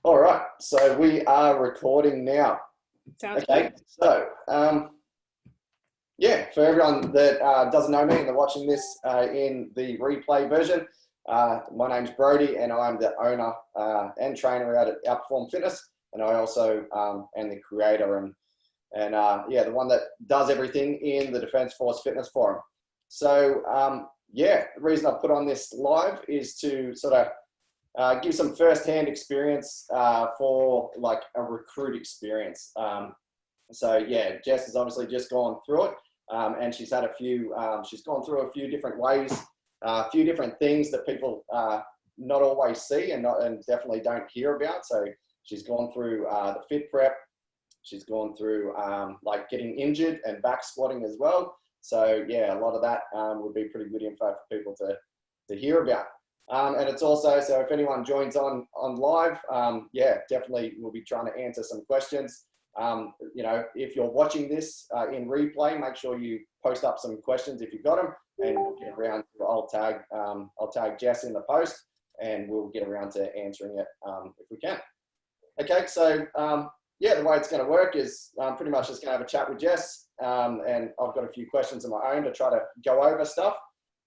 All right, so we are recording now. Sounds Okay, good. so yeah, for everyone that doesn't know me and they're watching this in the replay version, my name's Brody and I'm the owner and trainer out at Outperform Fitness, and I also am the creator and yeah, the one that does everything in the Defence Force Fitness Forum. So yeah, the reason I put on this live is to sort of give some first-hand experience for like a recruit experience. So yeah, Jess has obviously just gone through it, and she's had a few. She's gone through a few different ways, a few different things that people not always see and definitely don't hear about. So she's gone through the fit prep. She's gone through like getting injured and back squatting as well. So yeah, a lot of that would be pretty good info for people to hear about. And it's also, so if anyone joins on live, yeah, definitely we'll be trying to answer some questions. You know, if you're watching this in replay, make sure you post up some questions if you've got them, and we'll get around to, I'll tag Jess in the post and we'll get around to answering it if we can. Okay, so yeah, the way it's going to work is pretty much just going to have a chat with Jess, and I've got a few questions of my own to try to go over stuff.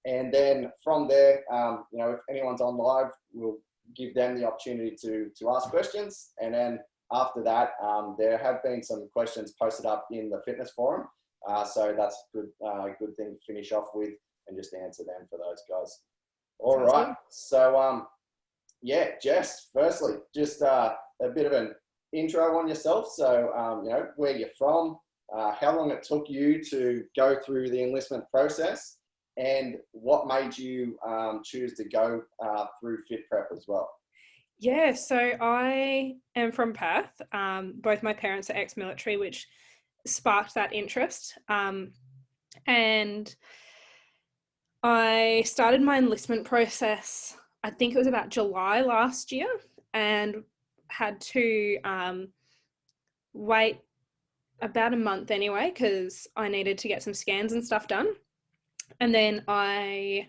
And then from there, you know, if anyone's on live, we'll give them the opportunity to ask questions. And then after that, there have been some questions posted up in the fitness forum. So that's a good thing to finish off with and just answer them for those guys. All Sounds right. good. So yeah, Jess, firstly, just a bit of an intro on yourself. So, you know, where you're from, how long it took you to go through the enlistment process, and what made you choose to go through fit prep as well. Yeah, so I am from Perth. Both my parents are ex-military, which sparked that interest. And I started my enlistment process, I think it was about July last year, and had to wait about a month anyway, because I needed to get some scans and stuff done. And then I,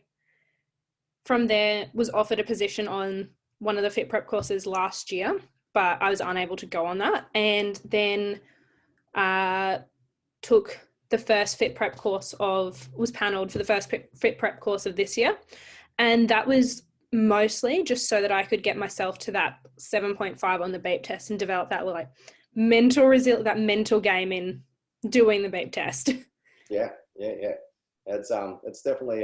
from there, was offered a position on one of the fit prep courses last year, but I was unable to go on that. And then took the first fit prep course was panelled for the first fit prep course of this year. And that was mostly just so that I could get myself to that 7.5 on the BEEP test and develop that like that mental game in doing the BEEP test. Yeah. It's definitely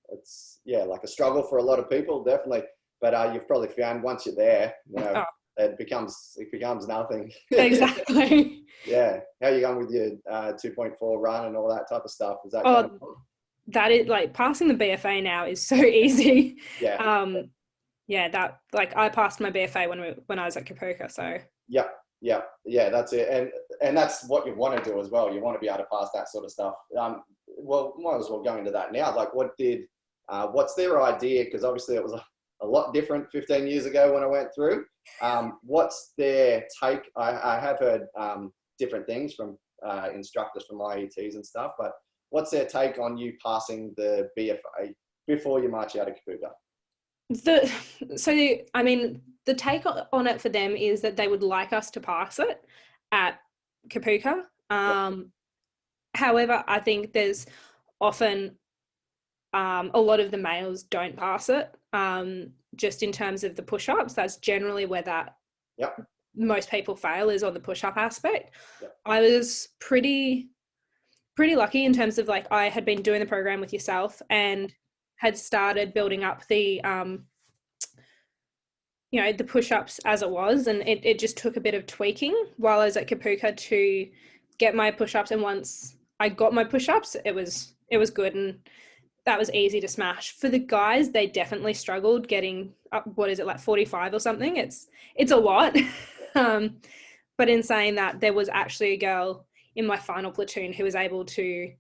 it's like a struggle for a lot of people, definitely. But you've probably found once you're there, you know, it becomes nothing. Exactly. Yeah. How are you going with your 2.4 run and all that type of stuff? Is that going on? That is like passing the BFA now is so easy. Yeah. Yeah, that like I passed my BFA when I was at Kapooka. So yeah, that's it, and that's what you want to do as well. You want to be able to pass that sort of stuff. Well, might as well go into that now. Like, what's their idea? Because obviously it was a lot different 15 years ago when I went through. What's their take? I have heard different things from instructors from IETs and stuff, but what's their take on you passing the BFA before you march out of Kapooka? I mean, the take on it for them is that they would like us to pass it at Kapooka. However, I think there's often a lot of the males don't pass it. Just in terms of the push-ups, that's generally where that most people fail, is on the push-up aspect. I was pretty lucky in terms of like I had been doing the program with yourself and had started building up the you know, the push-ups as it was, and it just took a bit of tweaking while I was at Kapooka to get my push-ups, and once I got my push-ups, it was good, and that was easy to smash. For the guys, they definitely struggled getting up, what is it, like 45 or something. It's a lot. But in saying that, there was actually a girl in my final platoon who was able to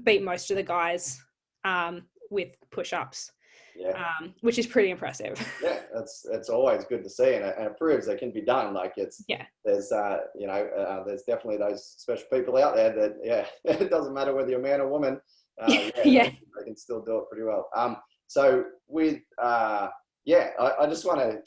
beat most of the guys with push-ups. Which is pretty impressive. Yeah, it's always good to see, and it proves it can be done. Like there's you know, there's definitely those special people out there that it doesn't matter whether you're a man or woman, they can still do it pretty well. So with I just want to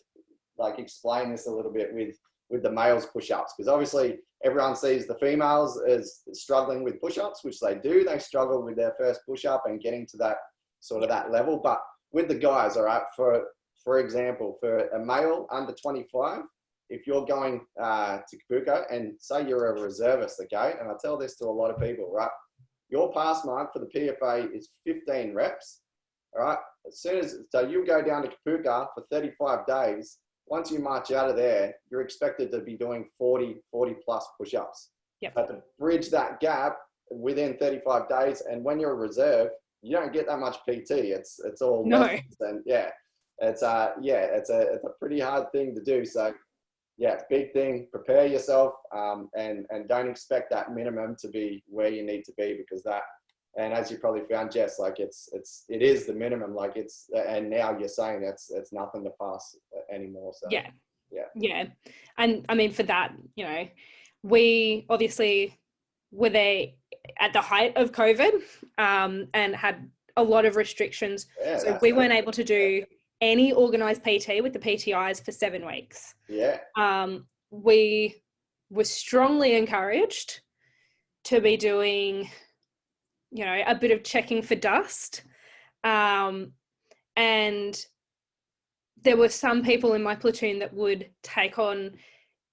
like explain this a little bit with the males push-ups, because obviously everyone sees the females as struggling with push-ups, which they do. They struggle with their first push-up and getting to that sort of that level. But with the guys, all right, for example, for a male under 25, if you're going to Kapooka and say you're a reservist, okay, and I tell this to a lot of people, right, your pass mark for the PFA is 15 reps, all right? So you go down to Kapooka for 35 days. Once you march out of there, you're expected to be doing 40 plus push-ups. Yep. But to bridge that gap within 35 days, and when you're a reserve, you don't get that much PT. It's all no. And it's a pretty hard thing to do. So yeah, big thing. Prepare yourself, and don't expect that minimum to be where you need to be, because that. And as you probably found, Jess, like it is the minimum. Like and now you're saying it's nothing to pass anymore. So yeah. And I mean, for that, you know, we obviously were there at the height of COVID, and had a lot of restrictions. Yeah, so we weren't able to do any organized PT with the PTIs for 7 weeks. Yeah. We were strongly encouraged to be doing, you know, a bit of checking for dust. And there were some people in my platoon that would take on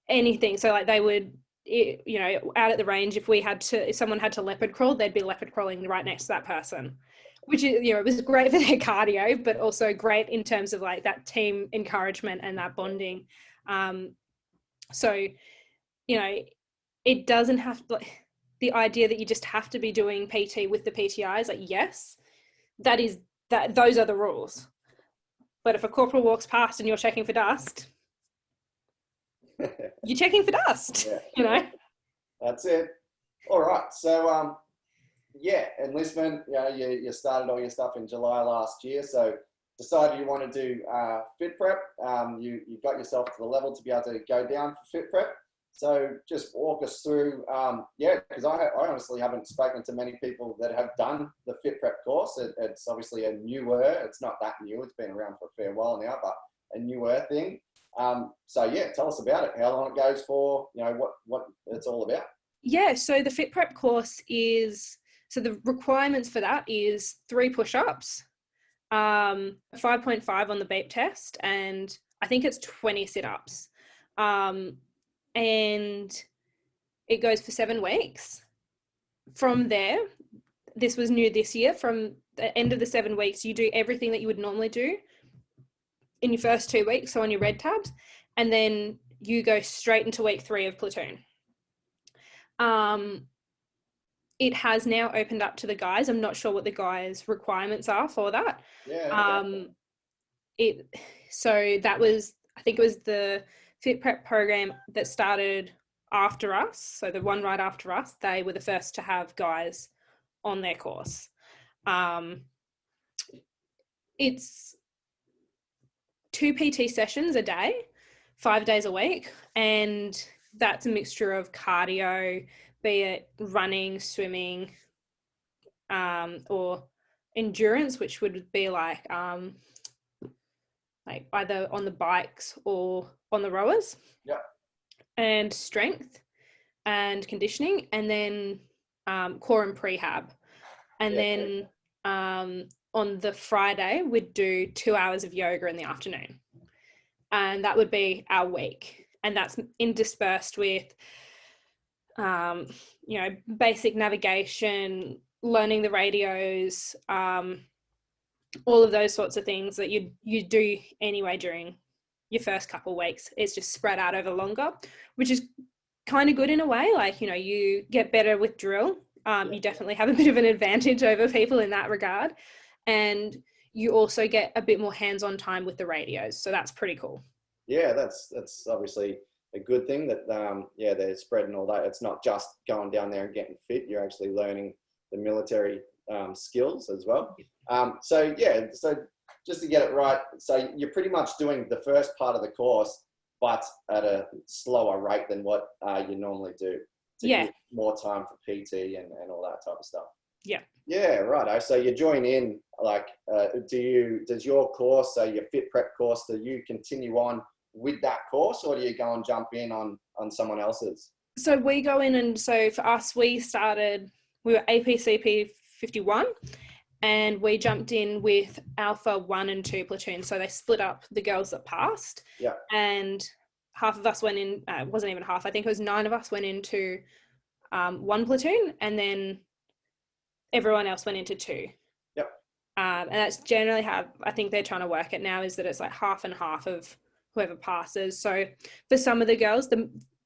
anything. So like they would, you know, out at the range, if someone had to leopard crawl, they'd be leopard crawling right next to that person, which is, you know, it was great for their cardio, but also great in terms of like that team encouragement and that bonding. So, you know, it doesn't have to, like, the idea that you just have to be doing PT with the PTIs, like, yes, those are the rules. But if a corporal walks past and you're checking for dust, you're checking for dust, you know? That's it. All right. So, enlistment, you know, you started all your stuff in July last year. So decided you want to do fit prep. You got yourself to the level to be able to go down for fit prep. So just walk us through, because I honestly haven't spoken to many people that have done the fit prep course. It's obviously it's not that new. It's been around for a fair while now, but a newer thing. Tell us about it, how long it goes for, you know, what it's all about. Yeah, so the fit prep course the requirements for that is 3 push-ups, 5.5 on the beep test, and I think it's 20 sit-ups. And it goes for 7 weeks. From there, this was new this year, from the end of the 7 weeks, you do everything that you would normally do in your first 2 weeks, so on your red tabs, and then you go straight into week 3 of platoon. It has now opened up to the guys. I'm not sure what the guys' requirements are for that. So that was, I think it was the fit prep program that started after us. So the one right after us, they were the first to have guys on their course. It's 2 PT sessions a day, 5 days a week. And that's a mixture of cardio, be it running, swimming, or endurance, which would be like either on the bikes or on the rowers. Yeah. And strength and conditioning, and then core and prehab. And then on the Friday, we'd do 2 hours of yoga in the afternoon. And that would be our week. And that's interspersed with, you know, basic navigation, learning the radios, all of those sorts of things that you do anyway during your first couple of weeks. It's just spread out over longer, which is kind of good in a way. Like, you know, you get better with drill. You definitely have a bit of an advantage over people in that regard. And you also get a bit more hands-on time with the radios. So that's pretty cool. Yeah, that's obviously a good thing that, they're spreading all that. It's not just going down there and getting fit. You're actually learning the military skills as well. So just to get it right, so you're pretty much doing the first part of the course, but at a slower rate than what you normally do. To give more time for PT and all that type of stuff. Yeah. Yeah, right. So you join in, like, does your course, so your fit prep course, do you continue on with that course, or do you go and jump in on someone else's? So we go in, and so for us, we were APCP 51, and we jumped in with Alpha 1 and 2 platoon. So they split up the girls that passed. Yeah. And half of us went in, it wasn't even half, I think it was 9 of us went into 1 platoon, and then everyone else went into 2. Yep. And that's generally how I think they're trying to work it now, is that it's like half and half of whoever passes. So for some of the girls,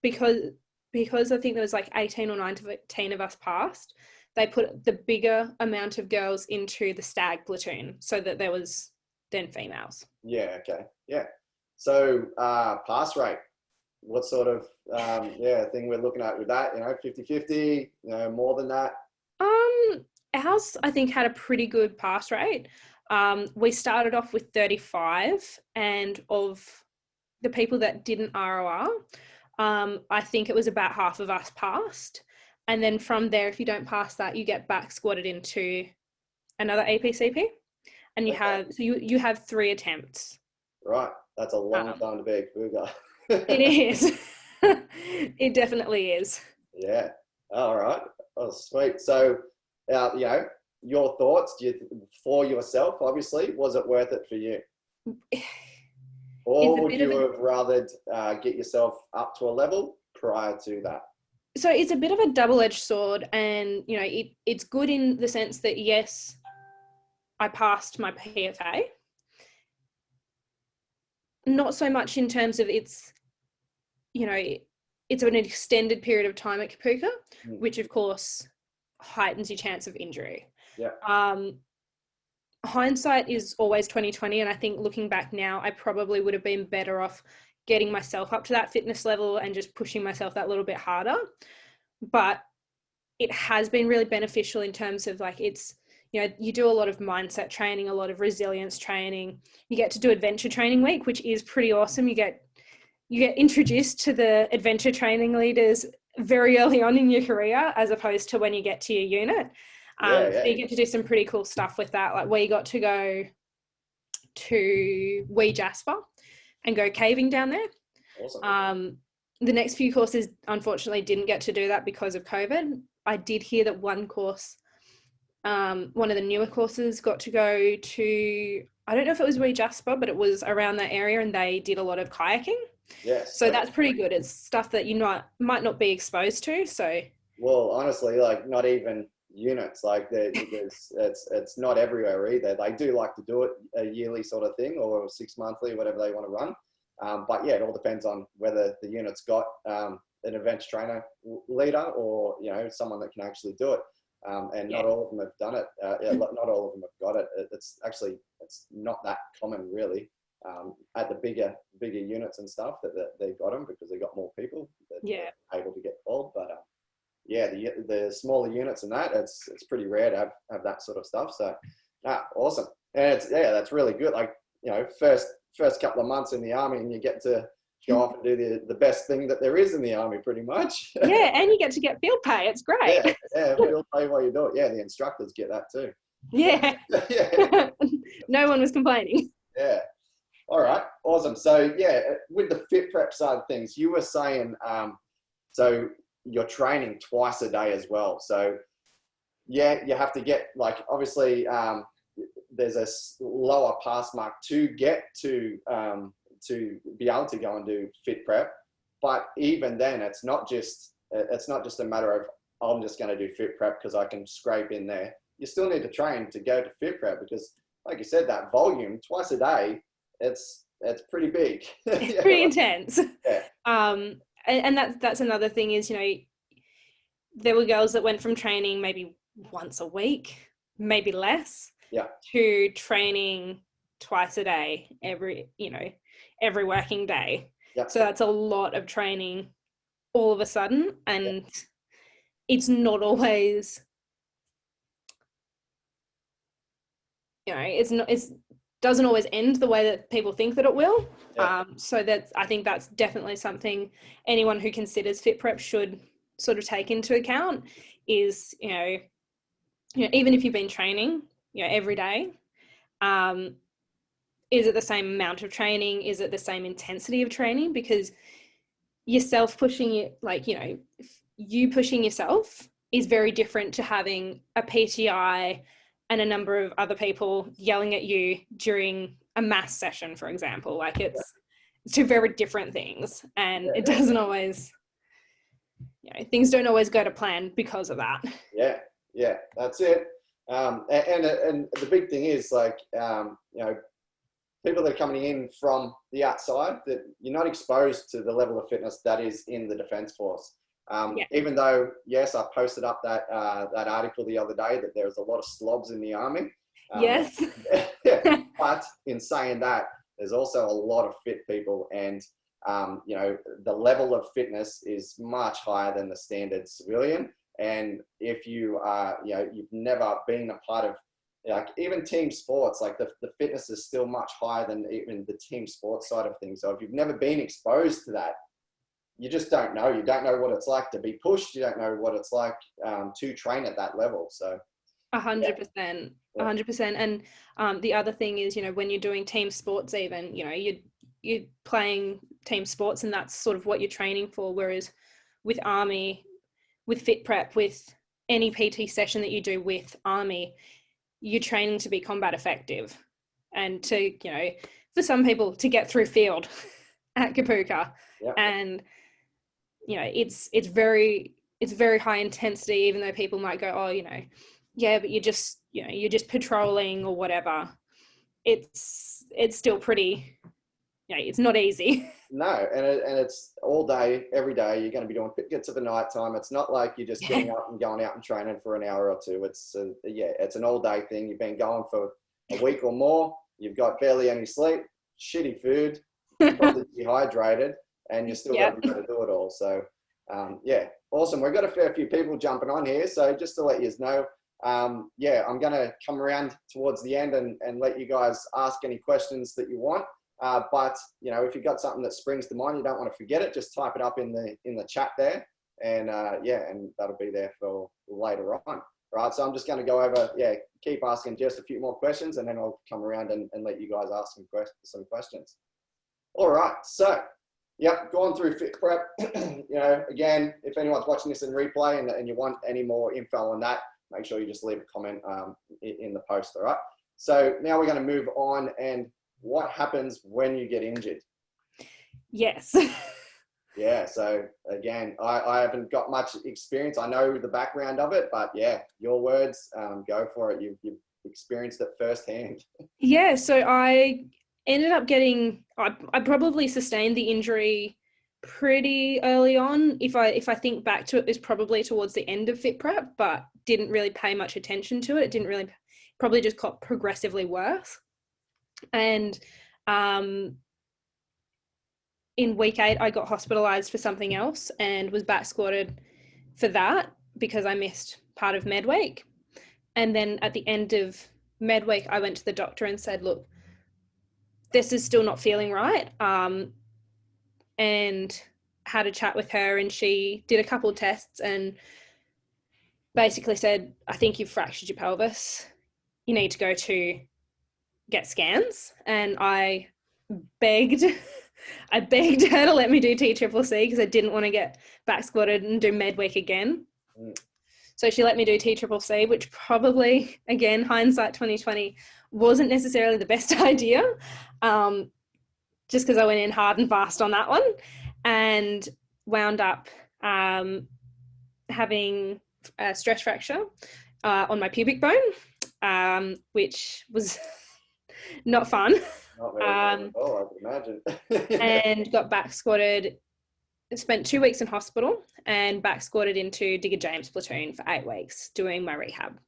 because I think there was like 18 or 19 of us passed, they put the bigger amount of girls into the stag platoon so that there was then females. Yeah, okay. Yeah. So pass rate, what sort of thing we're looking at with that? 50-50, more than that? Ours, I think, had a pretty good pass rate. We started off with 35, and of the people that didn't ROR, I think it was about half of us passed. And then from there, if you don't pass that, you get back squatted into another APCP, and you have 3 attempts. Right. That's a long time to be a Kapooka. It is. It definitely is. Yeah. All right. Oh, sweet. So, your thoughts for yourself, obviously, was it worth it for you? Or would you have rather get yourself up to a level prior to that? So it's a bit of a double-edged sword, and it's good in the sense that, yes, I passed my PFA. Not so much in terms of it's an extended period of time at Kapooka, which of course heightens your chance of injury. Yeah. Hindsight is always 2020, and I think looking back now, I probably would have been better off getting myself up to that fitness level and just pushing myself that little bit harder. But it has been really beneficial in terms of you do a lot of mindset training, a lot of resilience training. You get to do adventure training week, which is pretty awesome. You get introduced to the adventure training leaders very early on in your career, as opposed to when you get to your unit. So you get to do some pretty cool stuff with that. Like we got to go to Wee Jasper and go caving down there. Awesome. The next few courses, unfortunately, didn't get to do that because of COVID. I did hear that one course, one of the newer courses, got to go to, I don't know if it was Wee Jasper, but it was around that area, and they did a lot of kayaking. Yes. So that's pretty good. It's stuff that might not be exposed to. So. Well, honestly, not even units, it's not everywhere either. They do like to do it a yearly sort of thing, or 6 monthly, whatever they want to run. But yeah, it all depends on whether the unit's got an adventure trainer leader, or someone that can actually do it. And not all of them have done it. Not all of them have got it. It's not that common, really. At the bigger units and stuff, that they got them because they got more people that are able to get involved. But the smaller units and that, it's pretty rare to have that sort of stuff. So, awesome. And that's really good. First couple of months in the army, and you get to go off and do the best thing that there is in the army, pretty much. Yeah, and you get to get field pay. It's great. Yeah, field pay while you do it. Yeah, the instructors get that too. Yeah. Yeah. No one was complaining. Yeah. All right. Awesome. So with the fit prep side of things, you were saying, so you're training twice a day as well. So you have to get obviously there's a lower pass mark to get to be able to go and do fit prep. But even then, it's not just a matter of, I'm just going to do fit prep because I can scrape in there. You still need to train to go to fit prep, because like you said, that volume twice a day, it's pretty big. It's pretty intense. Yeah. And that's another thing is, there were girls that went from training maybe once a week, maybe less, to training twice a day, every working day. Yeah. So that's a lot of training all of a sudden, and it's not always, it doesn't always end the way that people think that it will. So I think that's definitely something anyone who considers fit prep should sort of take into account, is, even if you've been training, every day, is it the same amount of training? Is it the same intensity of training? Because yourself pushing it, like, you know, you pushing yourself is very different to having a PTI and a number of other people yelling at you during a mass session, for example. Like, it's two very different things, and it doesn't always, you know, things don't always go to plan because of that. Yeah, that's it. And the big thing is, like, you know, people that are coming in from the outside, that you're not exposed to the level of fitness that is in the Defence Force. Even though, yes, I posted up that that article the other day that there was a lot of slobs in the army. Yes. But in saying that, there's also a lot of fit people, and you know, the level of fitness is much higher than the standard civilian. And if you are, you know, you've never been a part of, like, even team sports, like the fitness is still much higher than even the team sports side of things. So if you've never been exposed to that, you just don't know. You don't know what it's like to be pushed. You don't know what it's like to train at that level. So 100%, 100%. And the other thing is, you know, when you're doing team sports, even, you know, you're playing team sports, and that's sort of what you're training for. Whereas with Army, with Fit Prep, with any PT session that you do with Army, you're training to be combat effective, and to, you know, for some people to get through field at Kapooka. And, you know, it's very high intensity, even though people might go, oh, you know, yeah, but you're just patrolling or whatever. It's still pretty, you know, it's not easy. No, and it's all day, every day. You're going to be doing bits of the night time. It's not like you're just getting up and going out and training for an hour or two. It's it's an all day thing. You've been going for a week or more. You've got barely any sleep, shitty food, probably dehydrated, and you're still got to be able to do it all. So, awesome. We've got a fair few people jumping on here. So just to let you know, I'm going to come around towards the end and let you guys ask any questions that you want. But, you know, if you've got something that springs to mind, you don't want to forget it, just type it up in the chat there, and and that'll be there for later on. Right, so I'm just going to go over, keep asking just a few more questions, and then I'll come around and let you guys ask some questions. All right, so, going through Fit Prep. You know, again, if anyone's watching this in replay and you want any more info on that, make sure you just leave a comment in the post, all right? So now we're going to move on, and what happens when you get injured? Yes. Yeah, so again, I haven't got much experience. I know the background of it, but your words, go for it. You've experienced it firsthand. Yeah, so I ended up I probably sustained the injury pretty early on. If I think back to it was probably towards the end of Fit Prep, but didn't really pay much attention to it. It didn't really, probably just got progressively worse. And in week 8, I got hospitalized for something else and was back squatted for that because I missed part of med week. And then at the end of med week, I went to the doctor and said, look, this is still not feeling right. And had a chat with her, and she did a couple of tests and basically said, I think you've fractured your pelvis. You need to go to get scans. And I begged her to let me do TCCC because I didn't want to get back squatted and do med week again. So she let me do TCCC, which probably, again, hindsight 2020, wasn't necessarily the best idea, just because I went in hard and fast on that one, and wound up having a stress fracture on my pubic bone, which was not fun. Not very good at all, I can imagine. And got back squatted, spent 2 weeks in hospital, and back squatted into Digger James platoon for 8 weeks doing my rehab.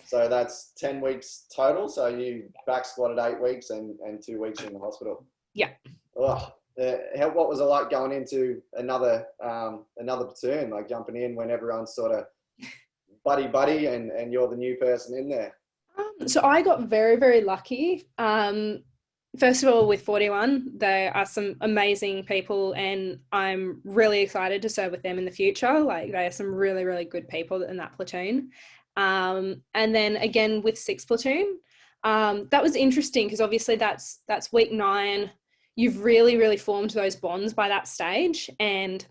So that's 10 weeks total. So you back squatted 8 weeks and 2 weeks in the hospital. Yeah. Oh, what was it like going into another platoon, like jumping in when everyone's sort of buddy and you're the new person in there? So I got very, very lucky. First of all, with 41, they are some amazing people, and I'm really excited to serve with them in the future. Like, they are some really, really good people in that platoon. And then again with 6th platoon, That was interesting because obviously that's week 9. You've really formed those bonds by that stage, and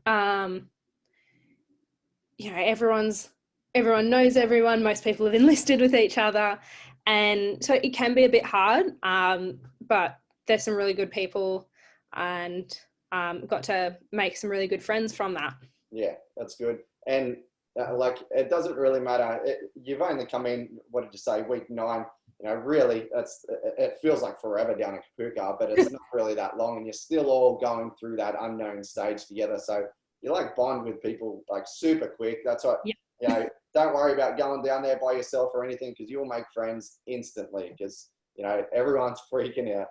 everyone knows everyone. Most people have enlisted with each other, and so it can be a bit hard. But there's some really good people, and got to make some really good friends from that. Yeah, that's good. And like, it doesn't really matter. You've only come in, what did you say, week 9? Really, it feels like forever down at Kapooka, but it's not really that long, and you're still all going through that unknown stage together. So you like bond with people like super quick. That's what, don't worry about going down there by yourself or anything, because you'll make friends instantly, because everyone's freaking out.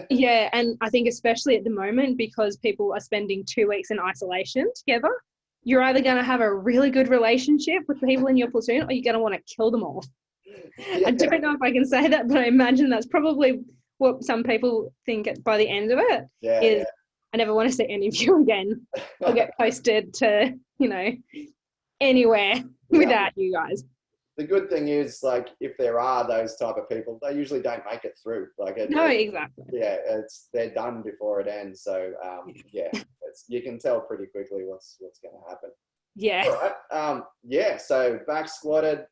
Yeah, and I think especially at the moment, because people are spending 2 weeks in isolation together, you're either going to have a really good relationship with people in your platoon, or you're going to want to kill them all. Yeah. I don't know if I can say that, but I imagine that's probably what some people think by the end of it. Yeah. I never want to see any of you again. I'll get posted to, anywhere without you guys. The good thing is, like, if there are those type of people, they usually don't make it through. Exactly. Yeah, they're done before it ends. So you can tell pretty quickly what's going to happen. Yeah. All right. So back squatted.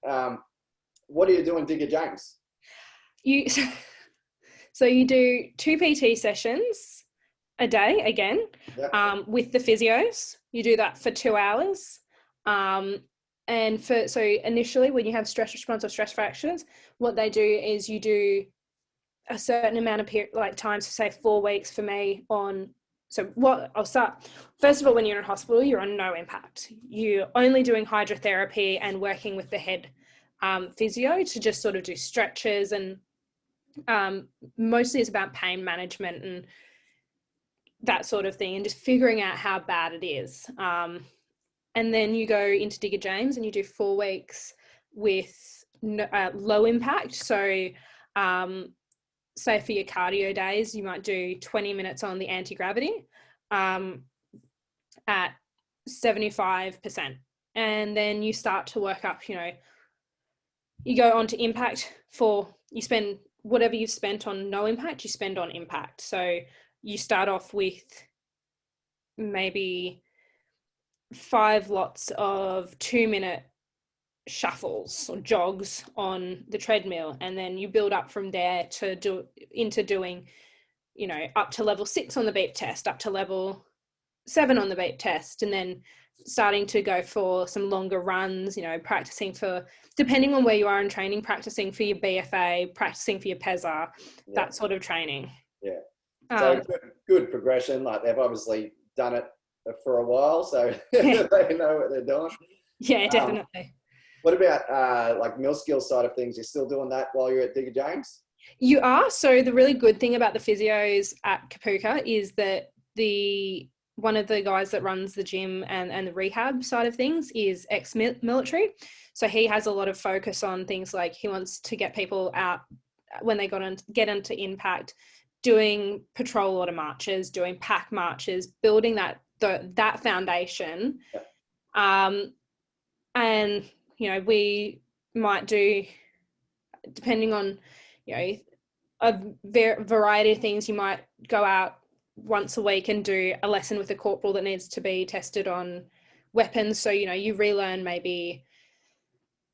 What are you doing, Digger James? So you do 2 PT sessions a day again, with the physios. You do that for 2 hours. And so initially, when you have stress response or stress fractures, what they do is you do a certain amount of time, so say 4 weeks for me on. So what I'll start, first of all, when you're in hospital, you're on no impact. You're only doing hydrotherapy and working with the head physio to just sort of do stretches, and mostly it's about pain management and that sort of thing, and just figuring out how bad it is. And then you go into Digger James and you do 4 weeks with low impact. So say for your cardio days, you might do 20 minutes on the anti-gravity at 75%. And then you start to work up, you go on to impact you spend whatever you've spent on no impact, you spend on impact. So you start off with maybe 5 lots of 2-minute shuffles or jogs on the treadmill, and then you build up from there into doing up to level 6 on the beep test, up to level 7 on the beep test, and then starting to go for some longer runs, practicing for, depending on where you are in training, practicing for your BFA, practicing for your PESA, that sort of training. So good progression. Like, they've obviously done it for a while, so they know what they're doing. Yeah, definitely. What about like mill skill side of things? You're still doing that while you're at Digger James? You are. So the really good thing about the physios at Kapooka is that one of the guys that runs the gym and the rehab side of things is ex-military. So he has a lot of focus on things like, he wants to get people out when they get into impact, doing patrol order marches, doing pack marches, building that foundation. And we might do, depending on a variety of things, you might go out once a week and do a lesson with a corporal that needs to be tested on weapons. So you relearn maybe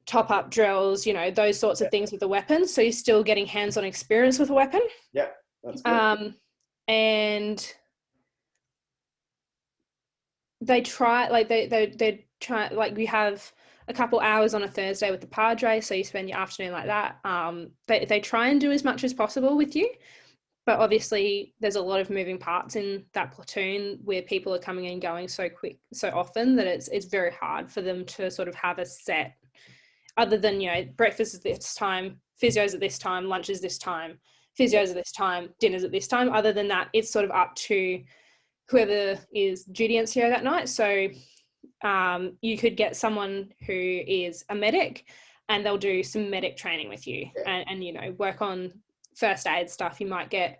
top up drills, those sorts of things with the weapons, so you're still getting hands-on experience with a weapon. That's good. And they try, we have a couple hours on a Thursday with the Padre, so you spend your afternoon like that. They try and do as much as possible with you, but obviously there's a lot of moving parts in that platoon where people are coming and going so quick, so often, that it's very hard for them to sort of have a set, other than breakfast is this time, physios at this time, lunch is this time, physios at this time, dinners at this time. Other than that, it's sort of up to whoever is duty NCO that night. So you could get someone who is a medic, and they'll do some medic training with you, and work on first aid stuff. You might get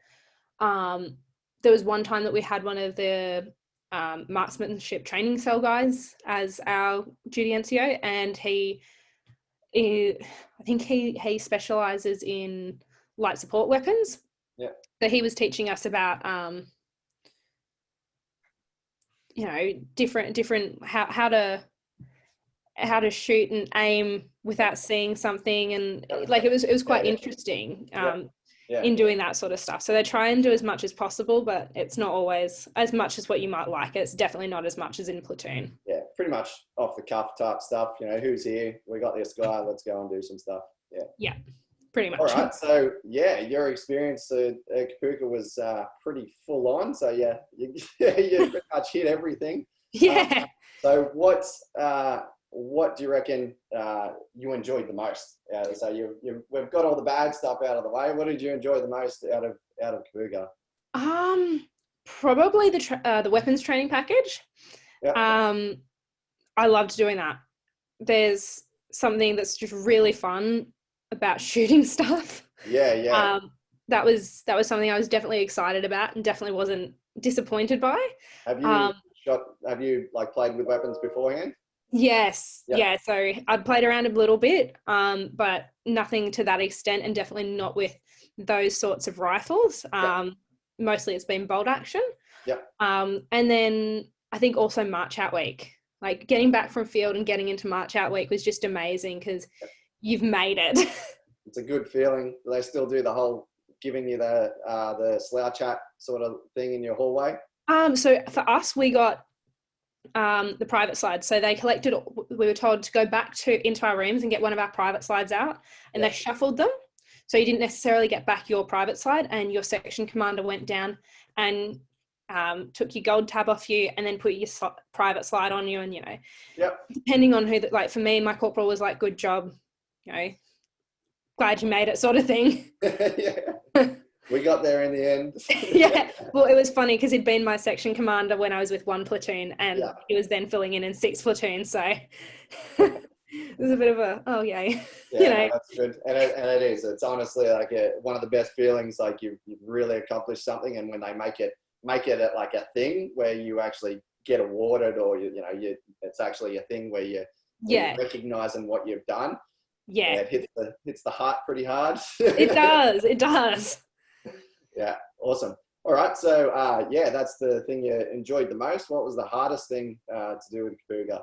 there was one time that we had one of the marksmanship training cell guys as our duty NCO, and he I think he specializes in light support weapons. Yeah. So he was teaching us about different how to shoot and aim without seeing something, and like it was quite interesting in doing that sort of stuff. So they try and do as much as possible, but it's not always as much as what you might like. It's definitely not as much as in platoon. Yeah, pretty much off the cuff type stuff. Who's here? We got this guy. Let's go and do some stuff. Yeah, pretty much. All right. So your experience at Kapooka was pretty full on. So you pretty much hit everything. Yeah. So what do you reckon you enjoyed the most? So we've got all the bad stuff out of the way. What did you enjoy the most out of Kapooka? Probably the weapons training package. Yep. I loved doing that. There's something that's just really fun about shooting stuff. Yeah. That was something I was definitely excited about and definitely wasn't disappointed by. Have you like played with weapons beforehand? Yes. Yeah. So I'd played around a little bit, but nothing to that extent, and definitely not with those sorts of rifles. Mostly it's been bolt action. Yeah. And then I think also March Out Week, like getting back from field and getting into March Out Week was just amazing because you've made it. It's a good feeling. They still do the whole giving you the slouch hat sort of thing in your hallway. So for us, we got the private slides. So they collected, we were told to go back into our rooms and get one of our private slides out, and they shuffled them. So you didn't necessarily get back your private slide, and your section commander went down and took your gold tab off you and then put your private slide on you. And, depending on who, like for me, my corporal was like, good job, glad you made it sort of thing. We got there in the end. Yeah. Well, it was funny because he'd been my section commander when I was with 1 platoon, and he was then filling in 6 platoons. So it was a bit of a, oh, yay. Yeah, that's good. And it is. It's honestly like one of the best feelings, like you've really accomplished something. And when they make it like a thing where you actually get awarded, or, it's actually a thing where you're recognizing what you've done. Yeah. It hits the heart pretty hard. It does. Yeah, awesome. All right, so that's the thing you enjoyed the most. What was the hardest thing to do with Kapooka?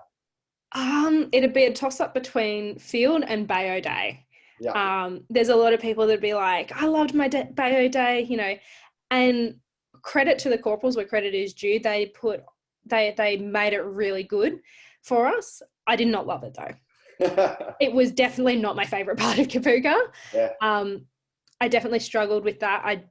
It'd be a toss-up between field and Bayo Day. Yeah. There's a lot of people that'd be like, I loved my Bayo Day, and credit to the corporals where credit is due. They made it really good for us. I did not love it though. It was definitely not my favorite part of Kapooka. Yeah. I definitely struggled with that.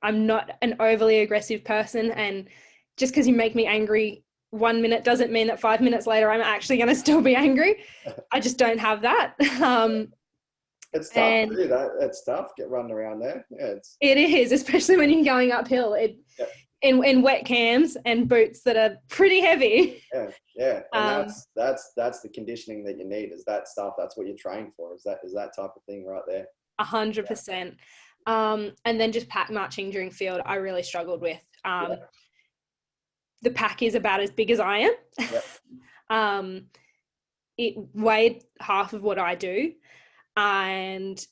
I'm not an overly aggressive person, and just because you make me angry 1 minute doesn't mean that 5 minutes later I'm actually going to still be angry. I just don't have that. It's tough to do that. It's tough. Get running around there. Yeah, it is, especially when you're going uphill. In wet cams and boots that are pretty heavy. Yeah. And that's the conditioning that you need. Is that stuff? That's what you're trained for. Is that type of thing right there. 100%. And then just pack marching during field, I really struggled with. The pack is about as big as I am. It weighed half of what I do, and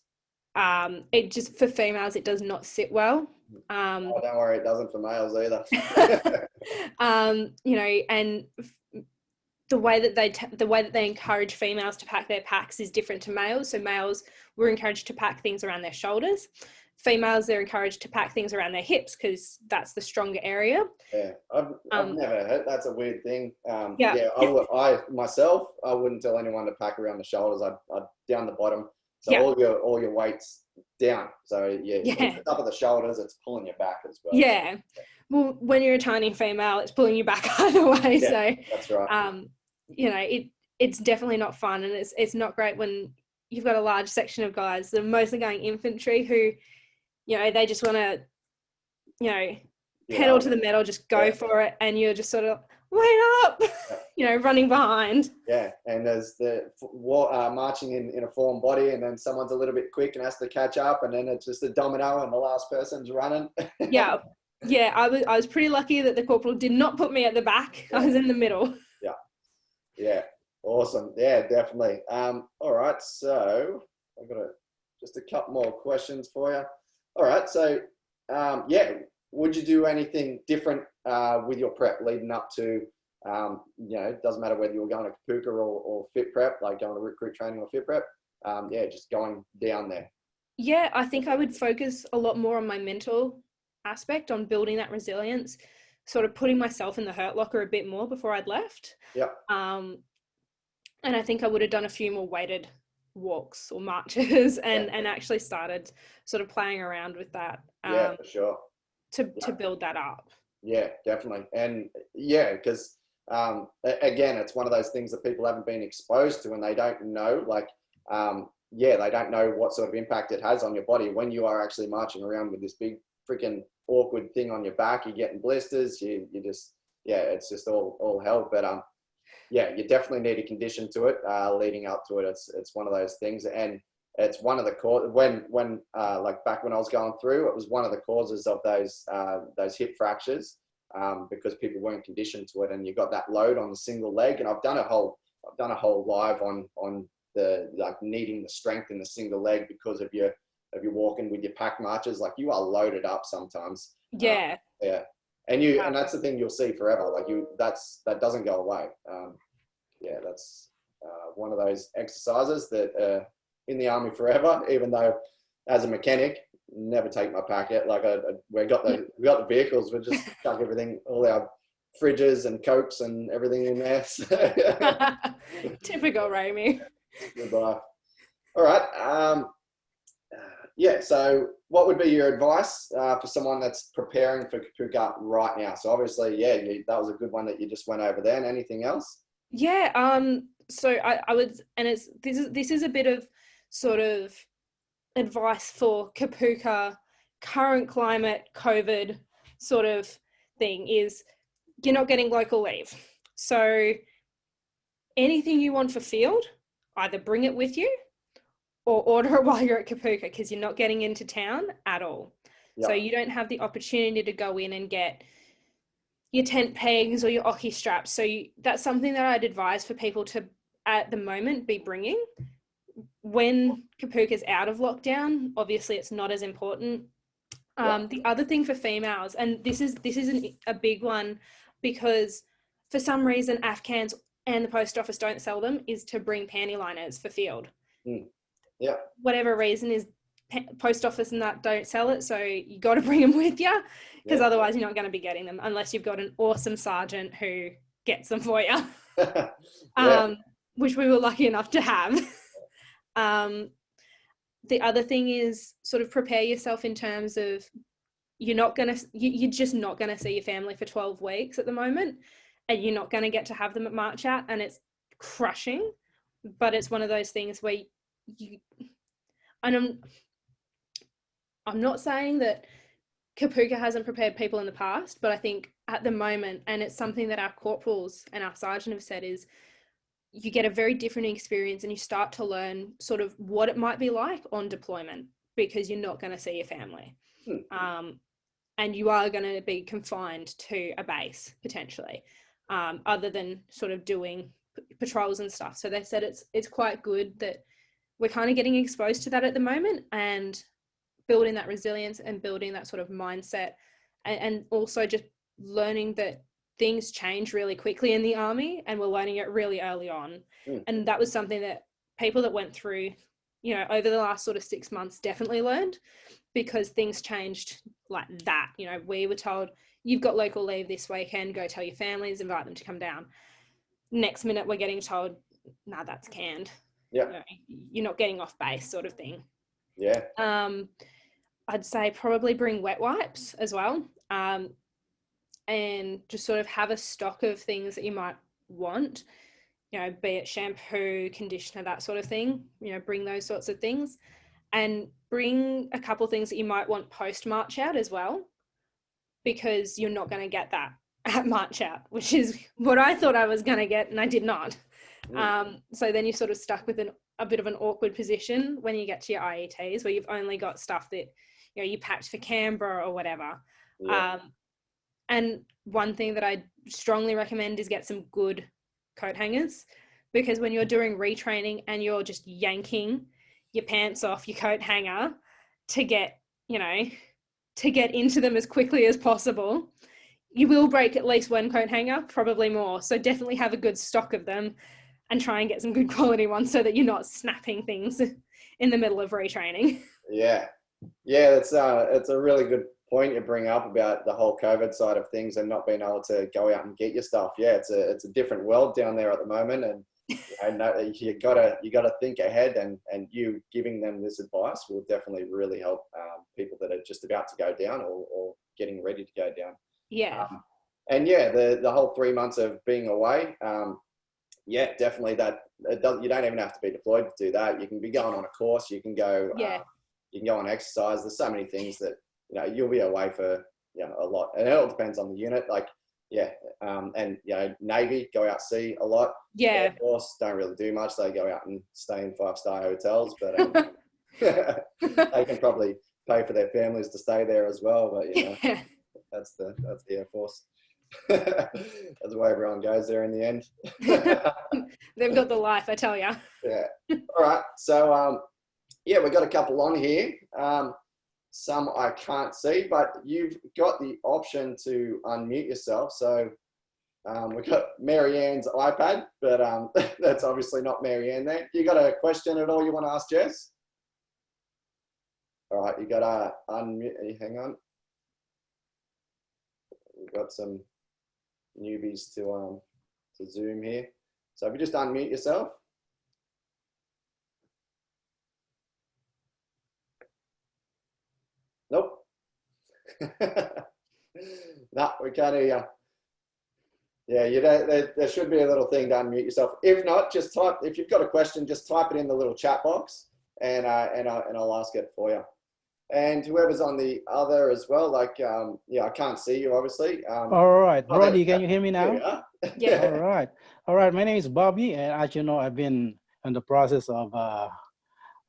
it just, for females, it does not sit well. Don't worry, it doesn't for males either. And the way that they encourage females to pack their packs is different to males. So males were encouraged to pack things around their shoulders. Females, they're encouraged to pack things around their hips because that's the stronger area. Yeah, I've never heard. That's a weird thing. I myself, I wouldn't tell anyone to pack around the shoulders. I'd down the bottom. So all your weight's down. So the top of the shoulders, it's pulling you back as well. Yeah. Well, when you're a tiny female, it's pulling you back either way. Yeah, so that's right. It's definitely not fun, and it's not great when you've got a large section of guys that are mostly going infantry who, they just want to, pedal to the metal, just go for it, and you're just sort of, wait up, running behind. Yeah, and there's the marching in a form body, and then someone's a little bit quick and has to catch up, and then it's just a domino, and the last person's running. Yeah, I was pretty lucky that the corporal did not put me at the back. I was in the middle. Yeah. Awesome. Yeah, definitely. All right. So I've got just a couple more questions for you. All right. So, yeah, would you do anything different with your prep leading up to, it doesn't matter whether you're going to Kapooka or fit prep, like going to recruit training or fit prep. Yeah, just going down there. Yeah, I think I would focus a lot more on my mental aspect, on building that resilience, sort of putting myself in the hurt locker a bit more before I'd left. Yeah. And I think I would have done a few more weighted walks or marches and actually started sort of playing around with that. Yeah, for sure. To build that up. Yeah, definitely. And yeah, because again, it's one of those things that people haven't been exposed to and they don't know, like, they don't know what sort of impact it has on your body when you are actually marching around with this big freaking awkward thing on your back. You're getting blisters. You just, it's just all hell. But yeah, you definitely need a condition to it leading up to it. It's one of those things, and it's one of the when like back when I was going through, it was one of the causes of those hip fractures because people weren't conditioned to it, and you got that load on the single leg. And I've done a whole live on the like needing the strength in the single leg because of your walking with your pack marches. Like you are loaded up sometimes. Yeah. Yeah. And that's the thing you'll see forever. Like that doesn't go away. That's one of those exercises that in the army forever. Even though, as a mechanic, never take my packet. Like we got the vehicles. We just chuck everything, all our fridges and cokes and everything in there. Typical Romy. Goodbye. All right. So what would be your advice for someone that's preparing for Kapooka right now? So obviously, that was a good one that you just went over there. And anything else? Yeah. So I would, and this is a bit of sort of advice for Kapooka, current climate, COVID sort of thing is you're not getting local leave. So anything you want for field, either bring it with you or order it while you're at Kapooka because you're not getting into town at all. Yep. So you don't have the opportunity to go in and get your tent pegs or your Oki straps. So that's something that I'd advise for people to, at the moment, be bringing. When Kapooka is out of lockdown, obviously it's not as important. The other thing for females, and this is a big one because for some reason Afghans and the post office don't sell them, is to bring panty liners for field. Yeah. Whatever reason is post office and that don't sell it, so you got to bring them with you because otherwise you're not going to be getting them unless you've got an awesome sergeant who gets them for you. Which we were lucky enough to have. The other thing is sort of prepare yourself in terms of you're just not going to see your family for 12 weeks at the moment, and you're not going to get to have them at March Out, and it's crushing, but it's one of those things where I'm not saying that Kapooka hasn't prepared people in the past, but I think at the moment, and it's something that our corporals and our sergeant have said, is you get a very different experience and you start to learn sort of what it might be like on deployment because you're not going to see your family. And you are going to be confined to a base potentially, other than sort of doing patrols and stuff. So they said it's quite good that we're kind of getting exposed to that at the moment and building that resilience and building that sort of mindset, and also just learning that things change really quickly in the army and we're learning it really early on. And that was something that people that went through, over the last sort of 6 months definitely learned, because things changed like that. We were told, you've got local leave this weekend, go tell your families, invite them to come down. Next minute we're getting told, nah, that's canned. You're not getting off base, sort of thing. I'd say probably bring wet wipes as well, and just sort of have a stock of things that you might want, be it shampoo, conditioner, that sort of thing. Bring those sorts of things, and bring a couple of things that you might want post March Out as well, because you're not going to get that at March Out, which is what I thought I was going to get, and I did not. So then you're sort of stuck with a bit of an awkward position when you get to your IETs, where you've only got stuff that you packed for Canberra or whatever. And one thing that I strongly recommend is get some good coat hangers. because when you're doing retraining and you're just yanking your pants off your coat hanger to get, to get into them as quickly as possible, you will break at least one coat hanger, probably more. So definitely have a good stock of them and try and get some good quality ones so that you're not snapping things in the middle of retraining. Yeah. Yeah, it's a really good point you bring up about the whole COVID side of things and not being able to go out and get your stuff. Yeah, it's a different world down there at the moment, and you gotta think ahead, and you giving them this advice will definitely really help people that are just about to go down or getting ready to go down. Yeah. And yeah, the whole 3 months of being away, yeah, definitely you don't even have to be deployed to do that. You can be going on a course, you can go on exercise. There's so many things that, you'll be away for, a lot. And it all depends on the unit. Like, yeah. And, Navy, go out sea a lot. Yeah. Air Force don't really do much. They go out and stay in 5-star hotels, but they can probably pay for their families to stay there as well. But, that's the Air Force. That's why everyone goes there in the end. They've got the life, I tell you. Yeah. All right. So, yeah, we've got a couple on here. Some I can't see, but you've got the option to unmute yourself. So we've got Marianne's iPad, but that's obviously not Marianne there. You got a question at all you want to ask Jess? All right, you got to unmute. Hang on. We've got some newbies to Zoom here. So if you just unmute yourself. Nope. No, we can't hear you. Yeah, there should be a little thing to unmute yourself. If not, just type. If you've got a question, just type it in the little chat box, and I'll ask it for you. And whoever's on the other as well, like I can't see you obviously. All right, Brody, can you hear me now? Yeah. All right. My name is Bobby, and as you know, I've been in the process of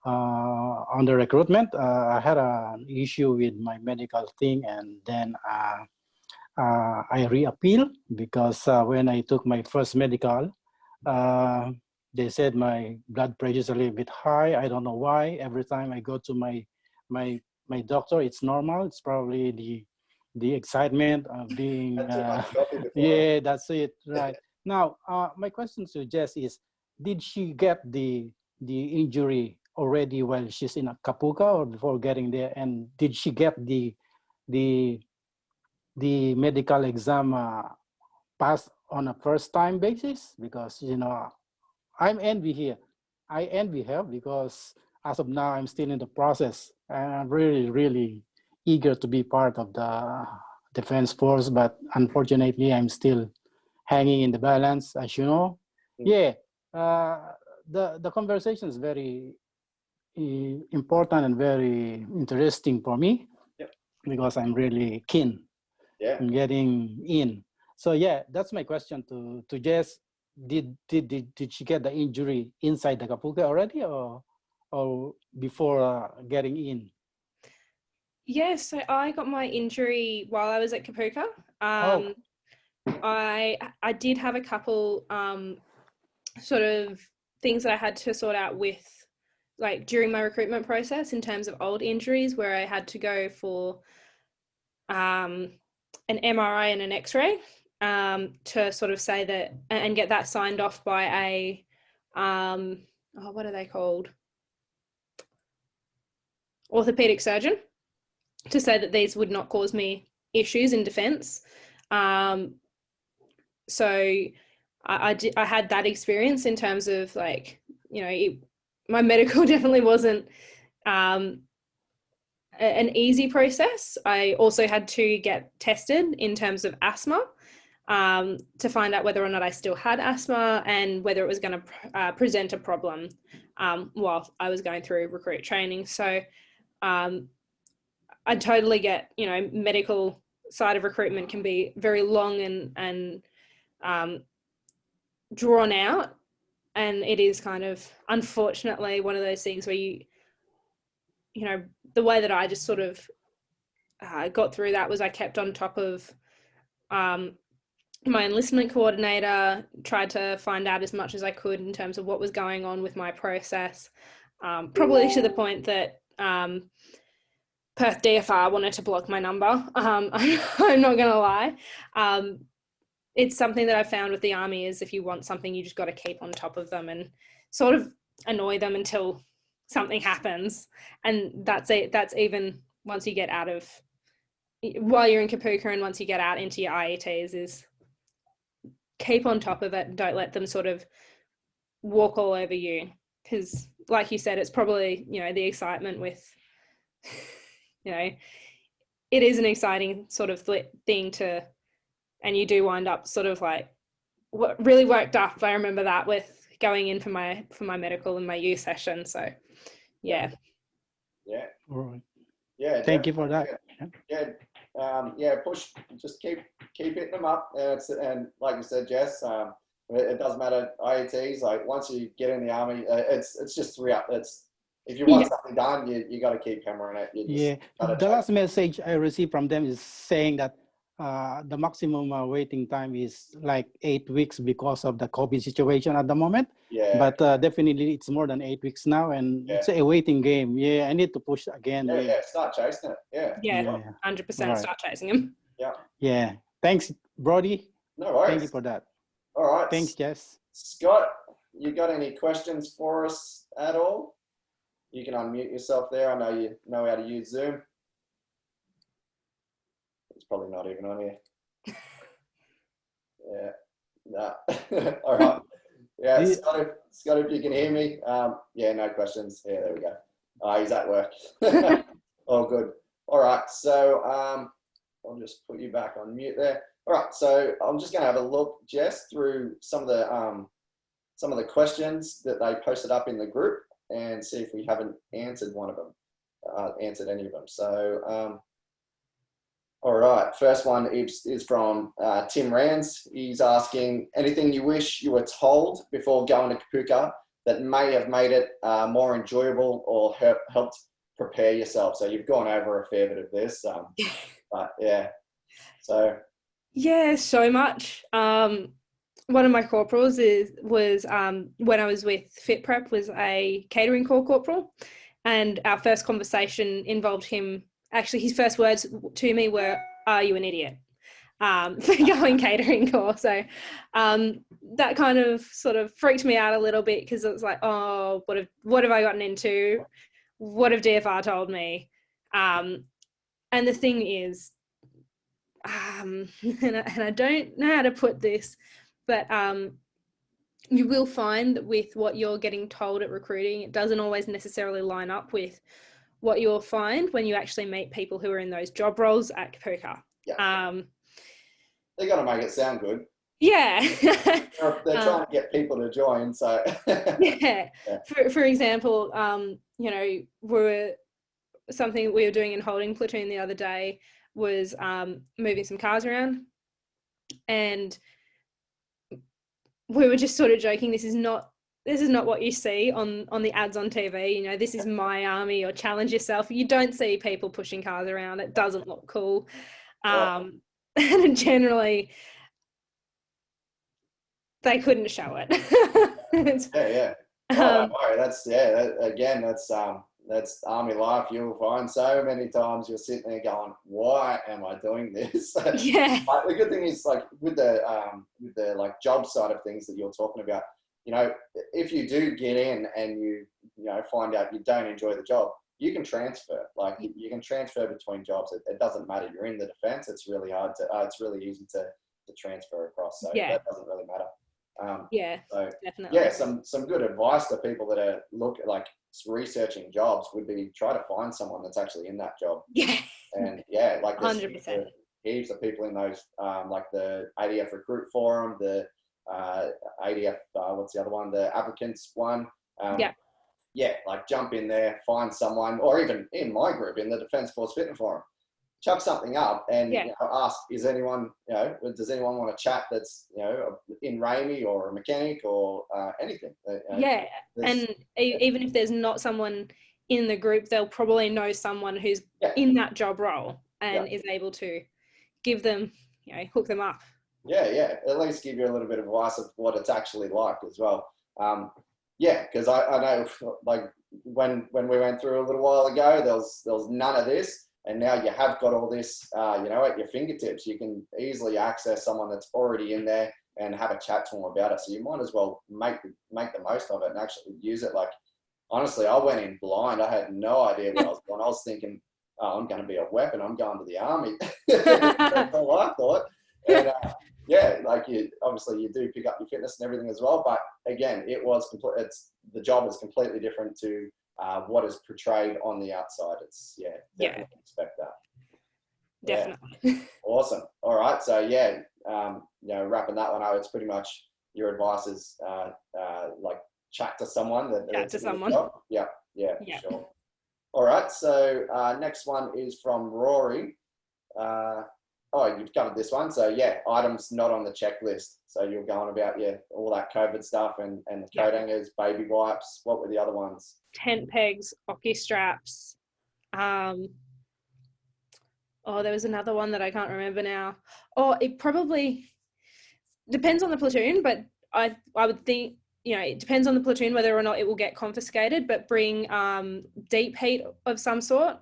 on the recruitment. I had an issue with my medical thing, and then I reappeal because when I took my first medical, they said my blood pressure is a little bit high. I don't know why. Every time I go to my doctor, it's normal. It's probably the excitement of being. Yeah, that's it. Right. Now, my question to Jess is: did she get the injury already while she's in Kapooka or before getting there? And did she get the medical exam passed on a first time basis? Because I'm envy here. I envy her because as of now I'm still in the process, and I'm really eager to be part of the defense force, but unfortunately I'm still hanging in the balance, as you know. Yeah, the conversation is very important and very interesting for me. Yep. Because I'm really keen in getting in. So yeah, that's my question to Jess. Did she get the injury inside the Kapooka already, or before getting in? Yes, so I got my injury while I was at Kapooka. I did have a couple sort of things that I had to sort out with, like during my recruitment process, in terms of old injuries where I had to go for an MRI and an X-ray to sort of say that and get that signed off by a what are they called? Orthopedic surgeon, to say that these would not cause me issues in defense. So I had that experience in terms of, like, my medical definitely wasn't an easy process. I also had to get tested in terms of asthma to find out whether or not I still had asthma and whether it was going to present a problem while I was going through recruit training. So I totally get, medical side of recruitment can be very long and drawn out. And it is kind of, unfortunately, one of those things where the way that I just sort of got through that was I kept on top of my enlistment coordinator, tried to find out as much as I could in terms of what was going on with my process, probably to the point that Perth DFR wanted to block my number. I'm not going to lie. It's something that I found with the Army is if you want something, you just got to keep on top of them and sort of annoy them until something happens. And that's even once you get out of, while you're in Kapooka and once you get out into your IETs, is keep on top of it and don't let them sort of walk all over you. Because like you said, it's probably, the excitement with, it is an exciting sort of thing to, and you do wind up sort of like what really worked up. I remember that with going in for my medical and my U session. So yeah. All right. Yeah. Thank you for that. Push, just keep hitting them up. And like you said, Jess, it doesn't matter IETs. Like once you get in the Army, it's just if you want something done, you got to keep hammering it. The last message I received from them is saying that the maximum waiting time is like 8 weeks because of the COVID situation at the moment. Yeah. But definitely it's more than 8 weeks now, and it's a waiting game. Yeah, I need to push again. Start chasing it. Yeah. 100% start chasing him. Yeah. Thanks, Brody. No worries. Thank you for that. All right. Thanks, Jess. Scott, you got any questions for us at all? You can unmute yourself there. I know you know how to use Zoom. It's probably not even on here. No. All right. Yeah, Scott, if you can hear me. No questions. Yeah, there we go. He's at work. All good. All right. So I'll just put you back on mute there. All right. So I'm just going to have a look, Jess, through some of the questions that they posted up in the group and see if we haven't answered answered any of them. So, all right. First one is from Tim Rands. He's asking, anything you wish you were told before going to Kapooka that may have made it more enjoyable or helped prepare yourself? So you've gone over a fair bit of this, but yeah. So. Yeah, so much. One of my corporals was when I was with Fit Prep was a catering corps corporal, and our first conversation involved him. Actually, his first words to me were, "Are you an idiot?" For going catering corps. So that kind of sort of freaked me out a little bit because it was like, oh, what have I gotten into? What have DFR told me? And the thing is, and I don't know how to put this, but you will find that with what you're getting told at recruiting, it doesn't always necessarily line up with what you'll find when you actually meet people who are in those job roles at Kapooka. Yeah. They got to make it sound good. Yeah. They're trying to get people to join. So yeah. For example, something we were doing in holding platoon the other day was moving some cars around, and we were just sort of joking, this is not what you see on the ads on TV. This is my army, or challenge yourself. You don't see people pushing cars around. It doesn't look cool. And generally they couldn't show it. Don't worry. That's Army life. You'll find so many times you're sitting there going, why am I doing this? Yeah. But the good thing is, like, with the like job side of things that you're talking about, if you do get in and you find out you don't enjoy the job, you can transfer. Like, you can transfer between jobs. It doesn't matter. You're in the defense. It's really hard to, it's really easy to transfer across. So that doesn't really matter. Definitely. Yeah, some good advice to people that are researching jobs would be try to find someone that's actually in that job. Yeah. And like 100%. Heaps of people in those, like the ADF Recruit Forum, the ADF, what's the other one? The applicants one. Like jump in there, find someone, or even in my group, in the Defence Force Fitness Forum, chuck something up and ask, does anyone want to chat that's, in Ramey or a mechanic or anything? And even if there's not someone in the group, they'll probably know someone who's in that job role and is able to give them, hook them up. Yeah. At least give you a little bit of advice of what it's actually like as well. Yeah, because I know, like when we went through a little while ago, there was none of this, and now you have got all this, at your fingertips. You can easily access someone that's already in there and have a chat to them about it. So you might as well make the most of it and actually use it. Like, honestly, I went in blind. I had no idea what I was doing. I was thinking, oh, I'm going to be a weapon. I'm going to the army. That's all I thought. And like obviously you do pick up your fitness and everything as well. But again, the job is completely different to what is portrayed on the outside. It's definitely expect that. Definitely. Yeah. Awesome. All right. So wrapping that one up, it's pretty much your advice is like chat to someone Chat to someone. Yeah, sure. All right. So next one is from Rory. You've covered this one. So items not on the checklist. So you're going about all that COVID stuff and the coat hangers, baby wipes. What were the other ones? Tent pegs, hockey straps. There was another one that I can't remember now. It probably depends on the platoon, but I would think, it depends on the platoon whether or not it will get confiscated, but bring deep heat of some sort.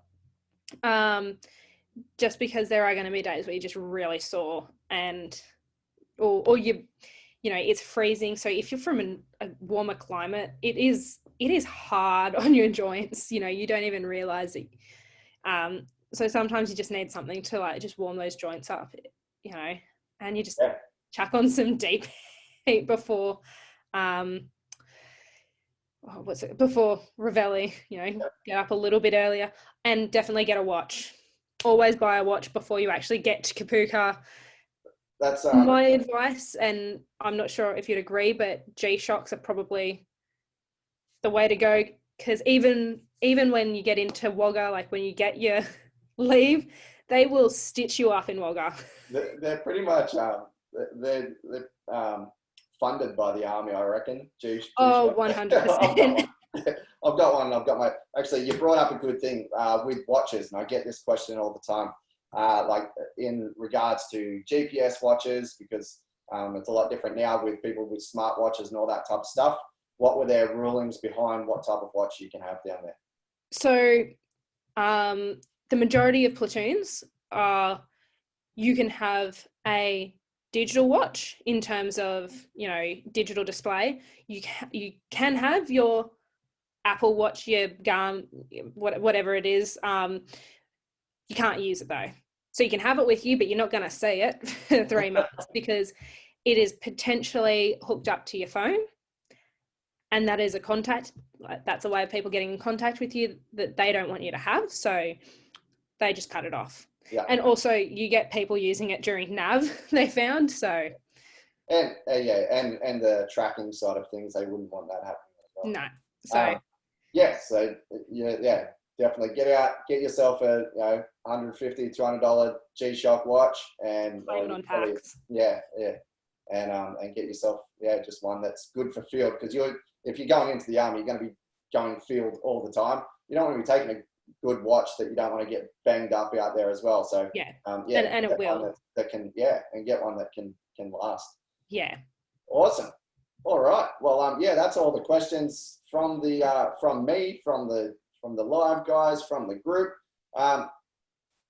Just because there are going to be days where you're just really sore or it's freezing. So if you're from a warmer climate, it is hard on your joints. You don't even realize it. So sometimes you just need something to like just warm those joints up, and you just chuck on some deep heat before before Reveille, get up a little bit earlier, and definitely get a watch. Always buy a watch before you actually get to Kapooka. That's my advice, and I'm not sure if you'd agree, but G-Shocks are probably the way to go, because even when you get into Wagga, like when you get your leave, they will stitch you up in Wagga. They're pretty much they're funded by the army, I reckon. Oh, 100%. I've got one. Actually, you brought up a good thing with watches, and I get this question all the time. Like in regards to GPS watches, because it's a lot different now with people with smart watches and all that type of stuff. What were their rulings behind what type of watch you can have down there? So the majority of platoons you can have a digital watch in terms of, digital display. You can have your Apple Watch, your Garmin, whatever it is. You can't use it though. So you can have it with you, but you're not going to see it for 3 months because it is potentially hooked up to your phone. And that is a contact. That's a way of people getting in contact with you that they don't want you to have. So they just cut it off. Yeah. And also you get people using it during nav, they found. So. And and the tracking side of things, they wouldn't want that happening as well. No. So. So definitely get yourself a $150, $200 G-Shock watch and claim it on tax. And get yourself just one that's good for field, because if you're going into the army, you're going to be going field all the time. You don't want to be taking a good watch that you don't want to get banged up out there as well. So and it will that can and get one that can last. Yeah. Awesome. All right. Well, that's all the questions from the from me, from the live guys, from the group. All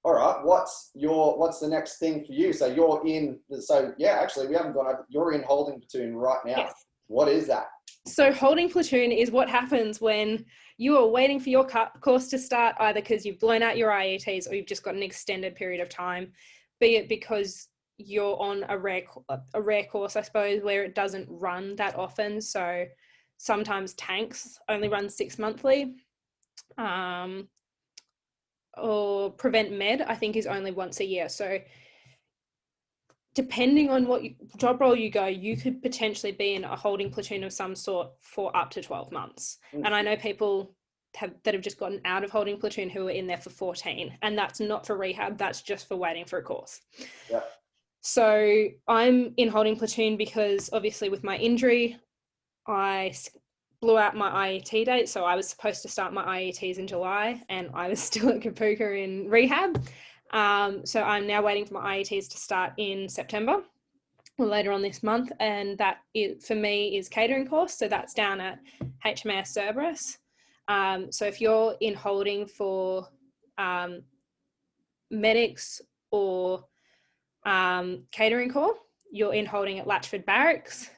right. What's the next thing for you? So you're in. So actually, we haven't gone over. You're in holding platoon right now. Yes. What is that? So holding platoon is what happens when you are waiting for your course to start, either because you've blown out your IETs or you've just got an extended period of time, be it because you're on a rare course, I suppose, where it doesn't run that often. So sometimes tanks only run 6 monthly, or prevent med, I think, is only once a year. So depending on what job role you go, you could potentially be in a holding platoon of some sort for up to 12 months. Mm-hmm. And I know people that have just gotten out of holding platoon who are in there for 14, and that's not for rehab, that's just for waiting for a course. Yeah. So I'm in holding platoon because obviously with my injury, I blew out my IET date. So I was supposed to start my IETs in July and I was still at Kapooka in rehab. So I'm now waiting for my IETs to start in September. later on this month, and that is, for me, is catering course. So that's down at HMAS Cerberus. So if you're in holding for medics or catering corps, you're in holding at Latchford Barracks.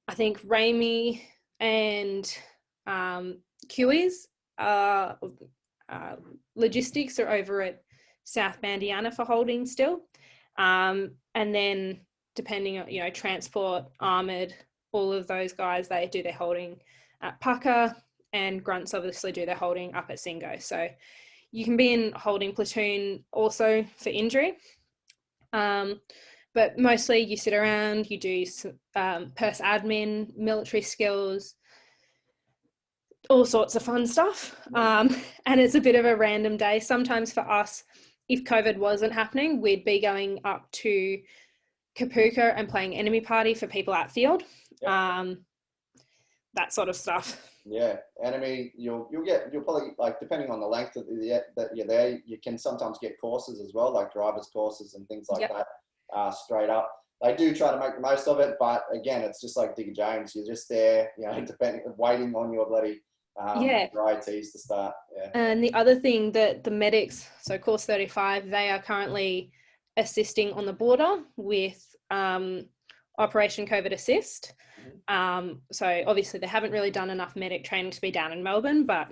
I think Ramey and Kiwis logistics are over at South Bandiana for holding still. And then depending on, you know, transport, armoured, all of those guys, they do their holding at Pucker, and grunts obviously do their holding up at Singo. So you can be in holding platoon also for injury. But mostly you sit around, you do purse admin, military skills, all sorts of fun stuff. And it's a bit of a random day. Sometimes for us, if COVID wasn't happening, we'd be going up to Kapooka and playing enemy party for people at field. Yep. That sort of stuff. Yeah, enemy, you'll probably, like, depending on the length that you're there, you can sometimes get courses as well, like driver's courses and things like that, straight up. They do try to make the most of it, but again, it's just like Digger James. You're just there, you know, waiting on your bloody your ITs to start. Yeah. And the other thing that the medics, so Course 35, they are currently assisting on the border with Operation COVID Assist. So obviously they haven't really done enough medic training to be down in Melbourne, but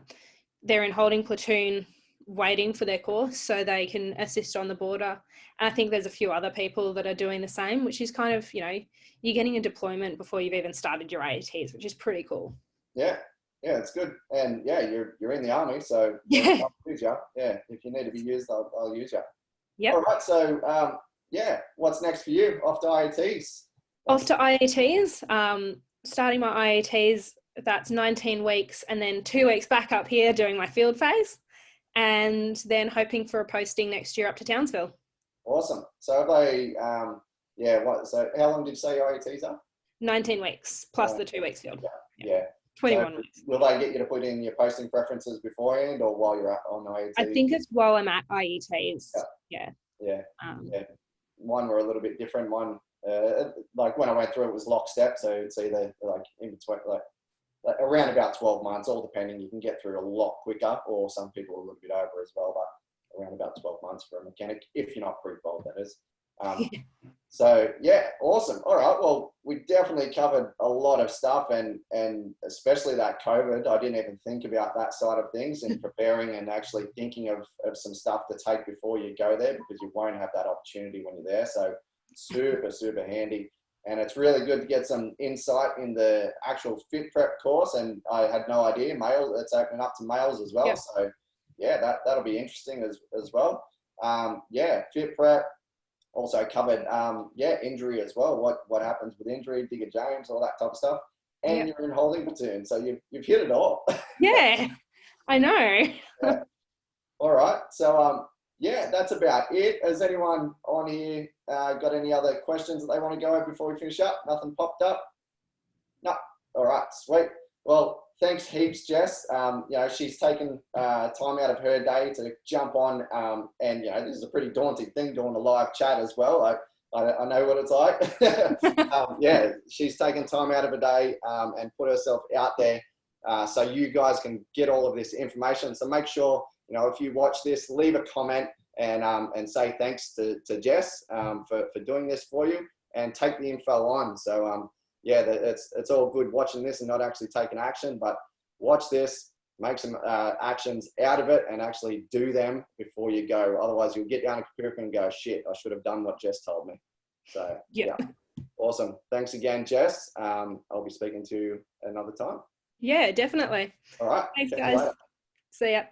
they're in holding platoon waiting for their course so they can assist on the border. And I think there's a few other people that are doing the same, which is kind of, you know, you're getting a deployment before you've even started your AATs, which is pretty cool. Yeah, it's good. And yeah, you're in the army, so I'll use you. Yeah, if you need to be used, I'll use you. Yeah. All right, so what's next for you? Off to IATs? Off to IATs. Starting my IATs, that's 19 weeks, and then 2 weeks back up here doing my field phase, and then hoping for a posting next year up to Townsville. Awesome. So have they, so how long did you say your IATs are? 19 weeks, plus the 2 weeks field. Yeah. 21 weeks. Will they get you to put in your posting preferences beforehand or while you're on the IATs? I think it's while I'm at IATs. Yeah. Mine were a little bit different. Mine, like when I went through, it was lockstep. So it's either like in between, like around about 12 months, all depending. You can get through a lot quicker, or some people are a little bit over as well, but around about 12 months for a mechanic, if you're not pre-qualified, that is. So yeah, awesome. All right, well, we definitely covered a lot of stuff, and especially that COVID. I didn't even think about that side of things in preparing and actually thinking of some stuff to take before you go there, because you won't have that opportunity when you're there. So super handy. And it's really good to get some insight in the actual fit prep course. And I had no idea it's opening up to males as well. Yep. So yeah, that'll be interesting as well. Fit prep. Also covered, injury as well. What happens with injury, Digger James, all that type of stuff. And you're in holding platoon, so you've hit it all. Yeah, I know. Yeah. All right, so that's about it. Has anyone on here got any other questions that they want to go over before we finish up? Nothing popped up? No. All right, sweet. Well, thanks heaps, Jess. She's taken time out of her day to jump on, and this is a pretty daunting thing, doing a live chat as well. I know what it's like. She's taken time out of her day and put herself out there so you guys can get all of this information. So make sure, if you watch this, leave a comment and say thanks to Jess for doing this for you, and take the info on. So it's all good watching this and not actually taking action, but watch this, make some actions out of it, and actually do them before you go. Otherwise, you'll get down to Kapooka and go, shit, I should have done what Jess told me. So yeah, awesome. Thanks again, Jess. I'll be speaking to you another time. Yeah, definitely. All right. Thanks, guys. See ya.